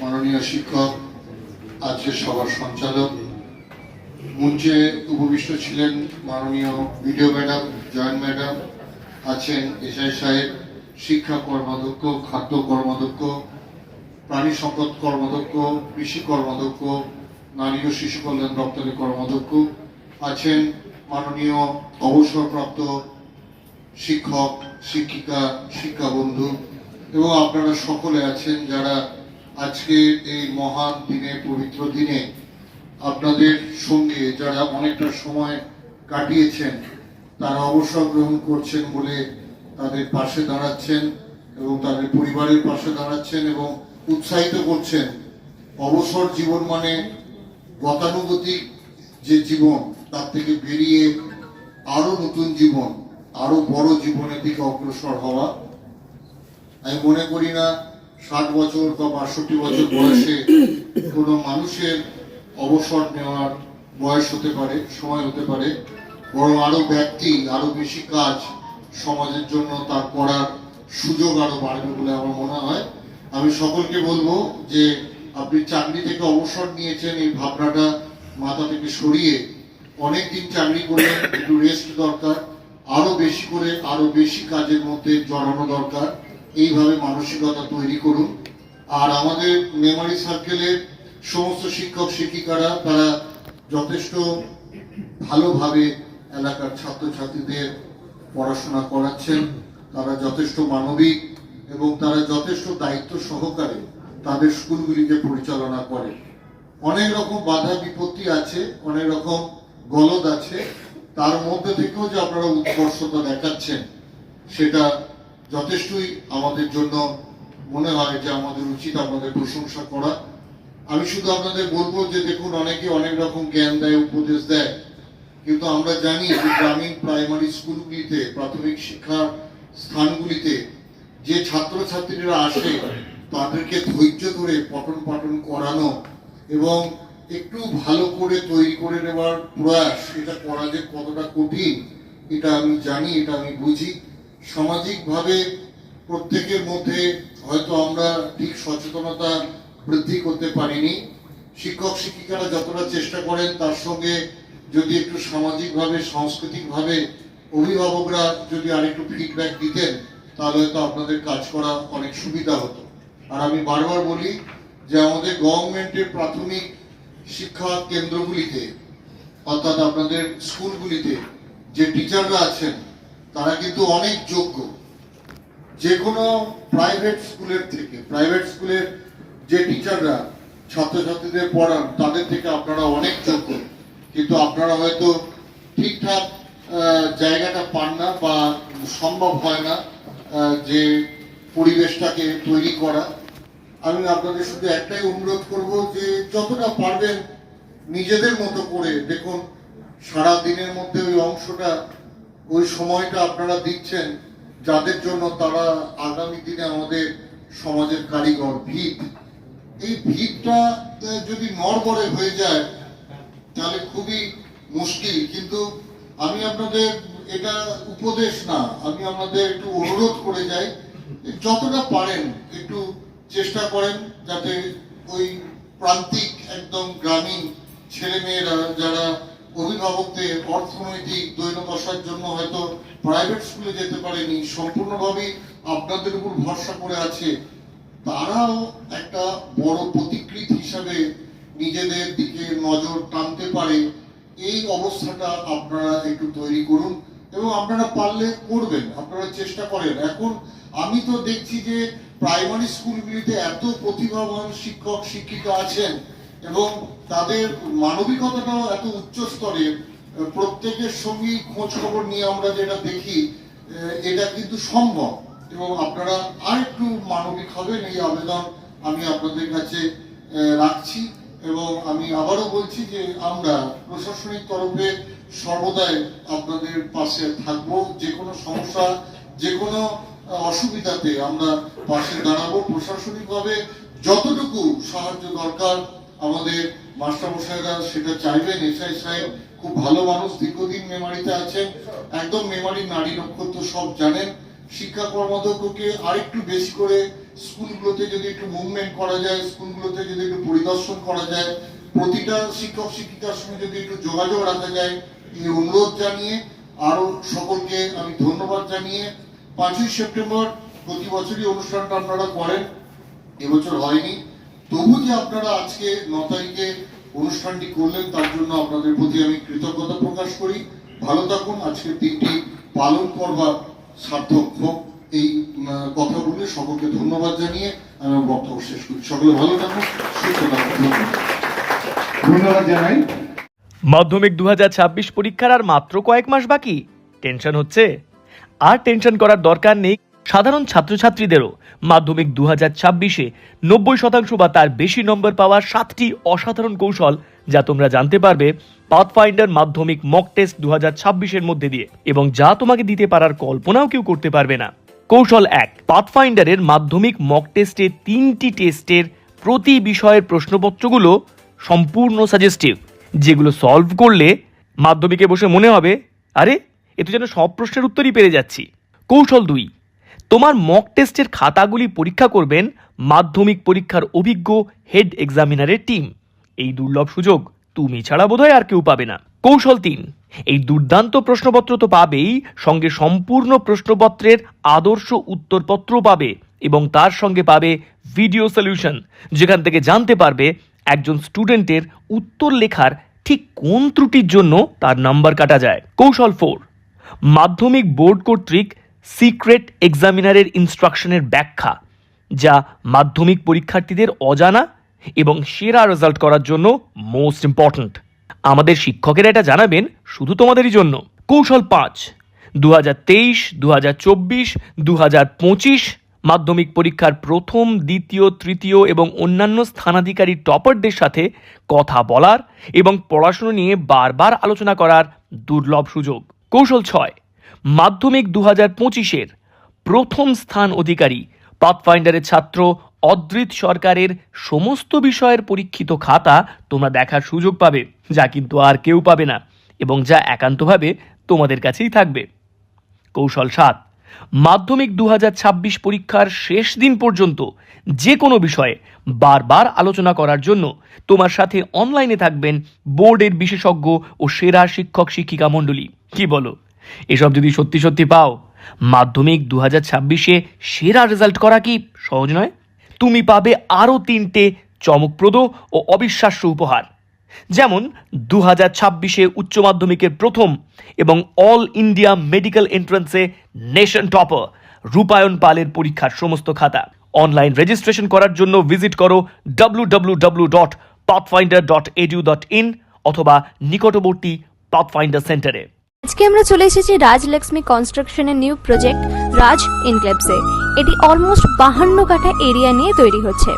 মাননীয় শিক্ষক, আজকের সভার সঞ্চালক, মঞ্চে উপবিষ্ট ছিলেন মাননীয় বিডিও ম্যাডাম, জয়েন্ট ম্যাডাম, আছেন এসআই সাহেব, শিক্ষা কর্মাধ্যক্ষ, খাদ্য কর্মাধ্যক্ষ, প্রাণী সম্পদ কর্মাধ্যক্ষ, কৃষি কর্মাধ্যক্ষ, নারী ও শিশু কল্যাণ দপ্তরের কর্মাধ্যক্ষ, আছেন মাননীয় অবসরপ্রাপ্ত শিক্ষক, শিক্ষিকা, শিক্ষা বন্ধু এবং আপনারা সকলে আছেন যারা আজকে এই মহান দিনে, পবিত্র দিনে আপনাদের সঙ্গে যারা অনেকটা সময় কাটিয়েছেন, তারা অবসর গ্রহণ করছেন বলে তাদের পাশে দাঁড়াচ্ছেন এবং তাদের পরিবারের পাশে দাঁড়াচ্ছেন এবং উৎসাহিত করছেন। অবসর জীবন মানে গতানুগতিক যে জীবন, তার থেকে বেরিয়ে আরো নতুন জীবন, আরো বড় জীবনের দিকে অগ্রসর হওয়া। আমি মনে করি না 60 বছর বা 62 বছর বয়সে কোনো মানুষের অবসর নেওয়ার বয়স হতে পারে, সময় হতে পারে, বরং আরো ব্যক্তি, আরো বেশি কাজ সমাজের জন্য তার করার সুযোগ আরো বাড়বে বলে আমার মনে হয়। আমি সকলকে বলবো যে আপনি চাকরি থেকে অবসর নিয়েছেন, এই ভাবনাটা মাথা থেকে সরিয়ে অনেকদিন চাকরি করে একটু রেস্ট দরকার, আরো বেশি করে আরো বেশি কাজের মধ্যে জড়ানো দরকার। এইভাবে মানসিকতা তৈরি করুন। আর আমাদের মেমোরি সার্কেলের সমস্ত শিক্ষক শিক্ষিকারা তারা যথেষ্ট ভালোভাবে এলাকার ছাত্রছাত্রীদের পড়াশোনা করাচ্ছেন, তারা যথেষ্ট মানবিক এবং তারা যথেষ্ট দায়িত্ব সহকারে তাদের স্কুলগুলিকে পরিচালনা করে। অনেক রকম বাধা বিপত্তি আছে, অনেক রকম গলদ আছে, তার মধ্যে থেকেও যে আপনারা উৎকর্ষতা দেখাচ্ছেন সেটা যথেষ্টই আমাদের জন্য মনে হয় যে আমাদের উচিত আপনাদের প্রশংসা করা। আমি শুধু আপনাদের বলবো যে দেখুন, অনেকে অনেক রকম জ্ঞান দেয়, উপদেশ দেয়, কিন্তু আমরা জানি যে গ্রামীণ প্রাইমারি স্কুলগুলিতে, প্রাথমিক শিক্ষা স্থানগুলিতে যে ছাত্রছাত্রীরা আসে তাদেরকে ধৈর্য ধরে পঠন পাঠন করানো এবং একটু ভালো করে তৈরি করে নেওয়ার প্রয়াস, এটা করা যে কতটা কঠিন এটা আমি জানি, এটা আমি বুঝি। সামাজিকভাবে প্রত্যেকের মধ্যে হয়তো আমরা ঠিক সচেতনতা বৃদ্ধি করতে পারিনি। শিক্ষক শিক্ষিকারা যতটা চেষ্টা করেন তার সঙ্গে যদি একটু সামাজিকভাবে, সাংস্কৃতিকভাবে অভিভাবকরা যদি আরেকটু ফিডব্যাক দিতেন তাহলে হয়তো আপনাদের কাজ করা অনেক সুবিধা হতো। আর আমি বারবার বলি যে আমাদের গভর্নমেন্টের প্রাথমিক শিক্ষা কেন্দ্রগুলিতে, অর্থাৎ আপনাদের স্কুলগুলিতে যে টিচাররা আছেন তারা কিন্তু অনেক যোগ্য। যে কোনো প্রাইভেট স্কুলের থেকে, প্রাইভেট স্কুলের যে টিচাররা ছাত্রছাত্রীদের পড়ান তাদের থেকে আপনারা অনেক যোগ্য, কিন্তু আপনারা হয়তো ঠিকঠাক জায়গাটা পান না বা সম্ভব হয় না যে পরিবেশটাকে তৈরি করা। আমি আপনাদের শুধু একটাই অনুরোধ করব যে যতটা পারবেন নিজেদের মতো করে দেখুন, সারা দিনের মধ্যে ওই অংশটা, ওই সময়টা আপনারা দিচ্ছেন যাদের জন্য তারা আগামী দিনে আমাদের সমাজের কারিগর, ভিত। এই ভিতটা যদি নড়বড়ে হয়ে যায় তাহলে খুবই মুশকিল। কিন্তু আমি আপনাদের, এটা উপদেশ না, আমি আপনাদের একটু অনুরোধ করে যাই, যতটা পারেন একটু চেষ্টা করেন যাতে ওই প্রান্তিক একদম গ্রামীণ ছেলেমেয়েরা যারা অভিভাবকদের অর্থনৈতিক দৈনদশার জন্য হয়তো প্রাইভেট স্কুলে যেতে পারেনি, সম্পূর্ণভাবেই আপনাদের উপর ভরসা করে আছে, তারাও একটা বড় প্রতিকৃত হিসাবে নিজেদের দিকে নজর টানতে পারে। এই অবস্থাটা আপনারা একটু তৈরি করুন এবং আপনারা পারলে করবেন, আপনারা চেষ্টা করেন। এখন আমি তো দেখছি যে প্রাইমারি স্কুলগুলিতে এত প্রতিভাবান শিক্ষক শিক্ষিকা আছেন এবং তাদের মানবিকতাটাও এত উচ্চ স্তরের, প্রত্যেকের সঙ্গেই খোঁজ খবর নিয়ে আমরা যেটা দেখি এটা কিন্তু সম্ভব, এবং আপনারা আর একটু মানবিক হবেন এই আবেদন আমি আপনাদের কাছে রাখছি। এবং আমি আবারও বলছি যে আমরা প্রশাসনিক তরফে সর্বদাই আপনাদের পাশে থাকবো, যে কোনো সমস্যা, যে কোনো অসুবিধাতে আমরা পাশে দাঁড়াবো। প্রশাসনিকভাবে যতটুকু সাহায্য দরকার আমাদের মাস্টারমশাইরা সেটা চাইবেন। এসআই সাহেব খুব ভালো মানুষ, দীর্ঘদিন মেমারিতে আছেন, একদম মেমারি নারী নক্ষত্র সব জানেন। শিক্ষা কর্মাধ্যক্ষকে আরেকটু বেশি করে স্কুলগুলোতে যদি একটু মুভমেন্ট করা যায়, স্কুলগুলোতে যদি একটু পরিদর্শন করা যায়, প্রতিটা শিক্ষক শিক্ষিকার সঙ্গে যদি একটু যোগাযোগ রাখা যায়, এই অনুরোধ জানিয়ে আরো সকলকে আমি ধন্যবাদ জানিয়ে 5ই সেপ্টেম্বর প্রতি বছরই অনুষ্ঠানটা আপনারা করেন, এবছর হয়নি, তবু যে আপনারা আজকে 9 তারিখে অনুষ্ঠানটি করলেন তার জন্য আপনাদের প্রতি আমি কৃতজ্ঞতা প্রকাশ করি। ভালো থাকুন, আজকের দিনটি পালন করবার সার্থক হোক, এই কথা বলে সকলকে ধন্যবাদ জানিয়ে আমি বক্তব্য শেষ করি। সকলে ভালো থাকুন, সুস্থ থাকুন। ধন্যবাদ জানাই। মাধ্যমিক 2026 পরীক্ষার আর মাত্র কয়েক মাস বাকি। টেনশন হচ্ছে? আর টেনশন করার দরকার নেই। সাধারণ ছাত্রছাত্রীদেরও মাধ্যমিক 2026-এ 90% বা তার বেশি নম্বর পাওয়ার 7টি অসাধারণ কৌশল যা তোমরা জানতে পারবে পাথফাইন্ডার মাধ্যমিক মক টেস্ট 2026-এর মধ্যে দিয়ে, এবং যা তোমাকে দিতে পারার কল্পনাও কেউ করতে পারবে না। কৌশল 1, পাথফাইন্ডারের মাধ্যমিক মক টেস্টে 3টি টেস্টের প্রতি বিষয়ের প্রশ্নপত্রগুলো সম্পূর্ণ সাজেস্টিভ, যেগুলো সলভ করলে মাধ্যমিকে বসে মনে হবে আরে এ তো যেন সব প্রশ্নের উত্তরই পেরে যাচ্ছি। কৌশল 2, তোমার মক টেস্টের খাতাগুলি পরীক্ষা করবেন মাধ্যমিক পরীক্ষার অভিজ্ঞ হেড এক্সামিনারের টিম। এই দুর্লভ সুযোগ তুমি ছাড়া বোধহয় আর কেউ পাবে না। কৌশল 3, এই দুর্দান্ত প্রশ্নপত্র তো পাবেই, সঙ্গে সম্পূর্ণ প্রশ্নপত্রের আদর্শ উত্তরপত্র পাবে এবং তার সঙ্গে পাবে ভিডিও সলিউশন, যেখান থেকে জানতে পারবে একজন স্টুডেন্টের উত্তর লেখার ঠিক কোন ত্রুটির জন্য তার নাম্বার কাটা যায়। কৌশল 4, মাধ্যমিক বোর্ড কর্তৃক সিক্রেট এক্সামিনারের ইনস্ট্রাকশনের ব্যাখ্যা, যা মাধ্যমিক পরীক্ষার্থীদের অজানা এবং সেরা রেজাল্ট করার জন্য মোস্ট ইম্পর্ট্যান্ট। আমাদের শিক্ষকেরা এটা জানাবেন শুধু তোমাদেরই জন্য। কৌশল 5, 2023, 2024, 2025 মাধ্যমিক পরীক্ষার প্রথম, দ্বিতীয়, তৃতীয় এবং অন্যান্য স্থানাধিকারী টপারদের সাথে কথা বলার এবং পড়াশুনো নিয়ে বারবার আলোচনা করার দুর্লভ সুযোগ। কৌশল 6, মাধ্যমিক 2025-এর প্রথম স্থান অধিকারী পাথফাইন্ডারের ছাত্র অদ্রিত সরকারের সমস্ত বিষয়ের পরীক্ষিত খাতা তোমরা দেখার সুযোগ পাবে, যা কিন্তু আর কেউ পাবে না এবং যা একান্তভাবে তোমাদের কাছেই থাকবে। কৌশল 7, মাধ্যমিক 2026 পরীক্ষার শেষ দিন পর্যন্ত যে কোনো বিষয়ে বারবার আলোচনা করার জন্য তোমার সাথে অনলাইনে থাকবেন বোর্ডের বিশেষজ্ঞ ও সেরা শিক্ষক শিক্ষিকা মণ্ডলী। কি বলো? এসব যদি সত্যি সত্যি পাও, মাধ্যমিক 2026-এ সেরা রেজাল্ট করা কি সহজ নয়? তুমি পাবে আরও 3টে চমকপ্রদ ও অবিশ্বাস্য উপহার, যেমন 2026-এ উচ্চ মাধ্যমিকের প্রথম এবং অল ইন্ডিয়া মেডিকেল এন্ট্রান্সে নেশন টপার রূপায়ণ পালের পরীক্ষার সমস্ত খাতা। অনলাইন রেজিস্ট্রেশন করার জন্য ভিজিট করো www.pathfinder.edu.in অথবা নিকটবর্তী পাথফাইন্ডার সেন্টারে। আজকে আমরা চলে এসেছি রাজলক্ষ্মী কনস্ট্রাকশনের নিউ প্রজেক্ট রাজ এনক্লেভসে। এটি অলমোস্ট 52 কাঠা এরিয়া নিয়ে তৈরি হচ্ছে।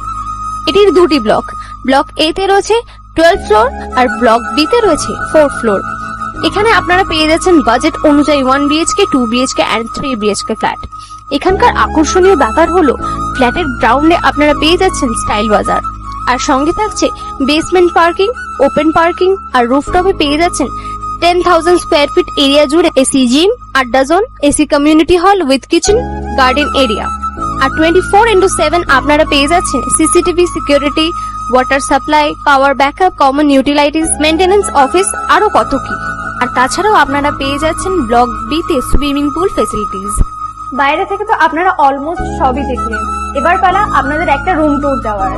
এটির 2টি ব্লক, ব্লক এ তে রয়েছে 12 ফ্লোর আর ব্লক বি তে রয়েছে 4 ফ্লোর। এখানে আপনারা পেয়ে যাচ্ছেন বাজেট অনুযায়ী 1 BHK, 2 BHK and 3 BHK flat. এখানকার আকর্ষণীয় ব্যাপার হলো ফ্ল্যাটের গ্রাউন্ডে আপনারা পেয়ে যাচ্ছেন স্টাইল বাজার, আর সঙ্গে থাকছে বেসমেন্ট পার্কিং, ওপেন পার্কিং, আর রুফটপে পেয়ে যাচ্ছেন 10,000 স্কোয়ার ফিট এরিয়া জুড়ে এসি জিম, আড্ডা zone, AC community hall with kitchen, garden area. আর 24/7 আপনারা পেয়ে যাচ্ছেন CCTV security, water supply, power backup, common utilities, maintenance office, আরো কত কি। আর তাছাড়াও আপনারা পেয়ে যাচ্ছেন ব্লক বি তে সুইমিং পুল ফেসিলিটিস। বাইরে থেকে তো আপনারা অলমোস্ট সবই দেখলেন, এবার পালা আপনাদের একটা রুম ট্যুর দেওয়ার।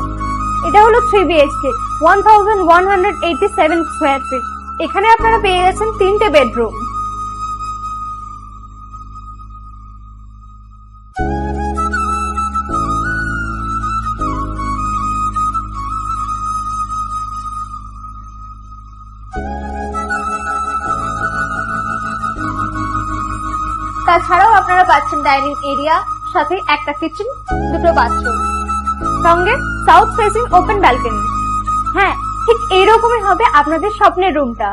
এটা হলো 3 BHK, 1187 স্কোয়ার ফিট। এখানে আপনারা পেয়ে যাচ্ছেন 3টে বেডরুম। তাছাড়াও আপনারা পাচ্ছেন ডাইনিং এরিয়া, সাথে একটা কিচেন, 2টো বাথরুম, সঙ্গে সাউথ ফেসিং ওপেন ব্যালকনি। হ্যাঁ, ঠিক এইরকমই হবে আপনাদের স্বপ্নের রুমটা।